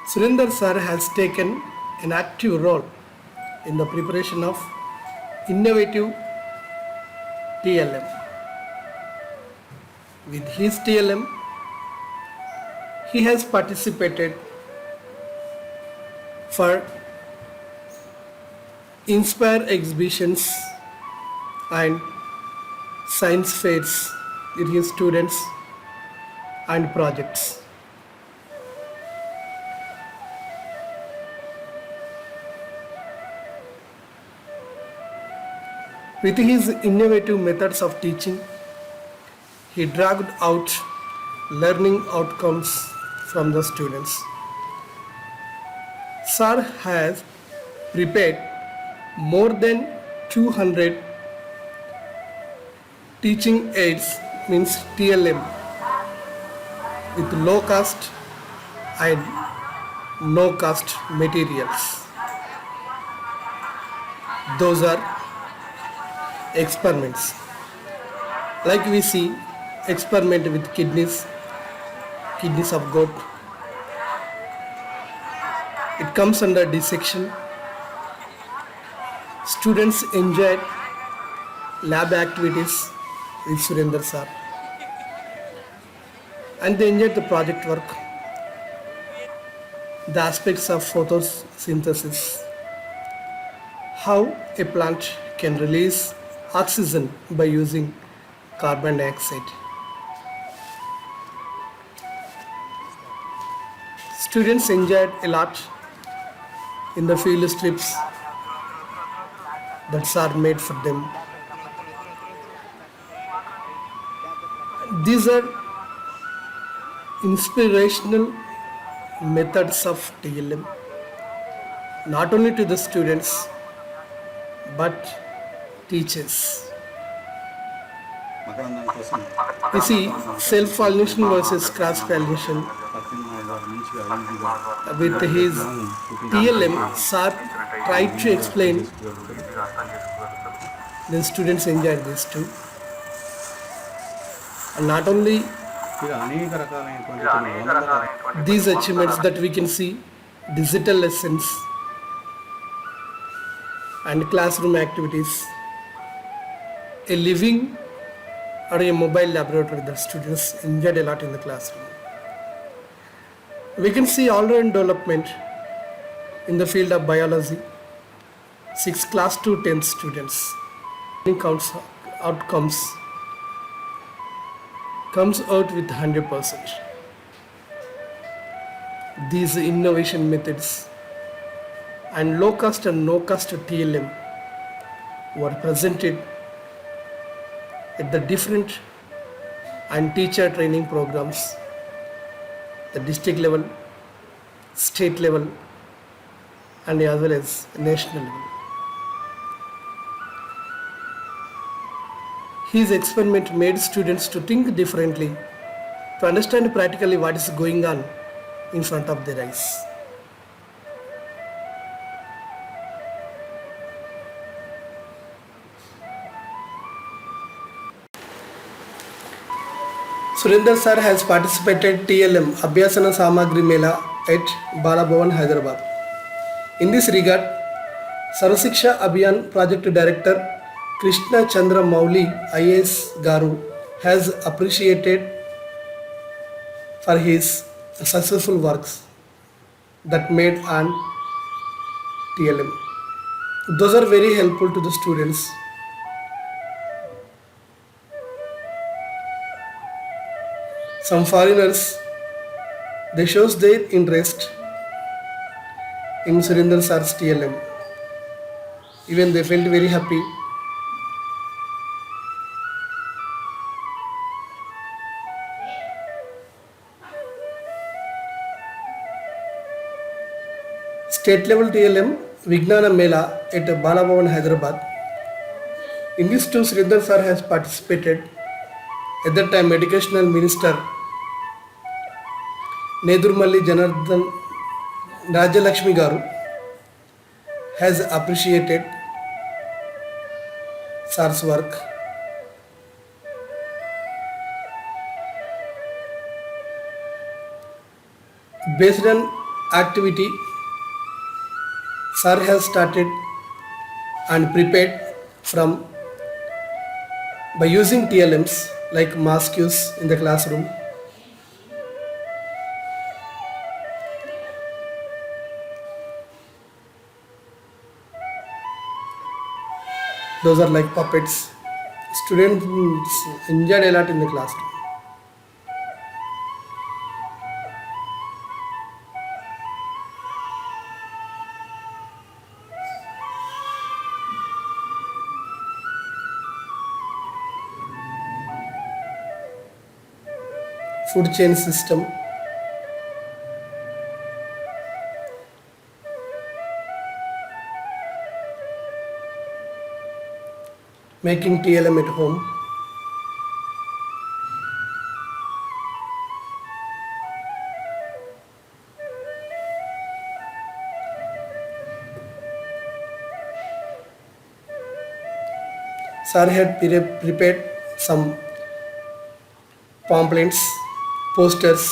Surinder sir has taken an active role in the preparation of innovative TLM. With his TLM, he has participated for Inspire exhibitions and science fairs with his students and projects. With his innovative methods of teaching, he dragged out learning outcomes from the students. Sir has prepared more than 200 teaching aids, means TLM, with low cost and no cost materials. Those are experiments. Like we see experiment with kidneys of goat. It comes under dissection. Students enjoyed lab activities with Surinder sir, and they enjoyed the project work, the aspects of photosynthesis, how a plant can release oxygen by using carbon dioxide. Students enjoyed a lot in the field trips that are made for them. These are inspirational methods of TLM, not only to the students but teachers. You see, self-pollination versus cross-pollination. With his TLM, sir tried to explain. The students enjoyed this too. And not only these achievements that we can see, digital lessons and classroom activities, a living or a mobile laboratory that students enjoyed a lot in the classroom. We can see all-round development in the field of biology. 6 class to 10 students outcomes comes out with 100%. These innovation methods and low cost and no cost TLM were presented at the different and teacher training programs, the district level, state level, and as well as national level. His experiment made students to think differently, to understand practically what is going on in front of their eyes. Surinder sir has participated TLM Abhyasana Samagri Mela at Balabhavan, Hyderabad. In this regard, Sarvasiksha Abhiyan Project Director Krishna Chandra Mauli IAS Garu has appreciated for his successful works that made on TLM. Those are very helpful to the students. Some foreigners, they shows their interest in Surinder sir's TLM. Even they felt very happy. State level TLM Vijnana Mela at Balabhavan, Hyderabad. In this too, Surinder sir has participated. At that time, Educational Minister Nedurmalli Janardhan Rajalakshmi Garu has appreciated sir's work. Based on activity sir has started and prepared from by using TLMs like mass cues in the classroom. Those are like puppets. Students enjoyed a lot in the classroom. Food chain system. Making TLM at home. Sir had prepared some pamphlets, posters,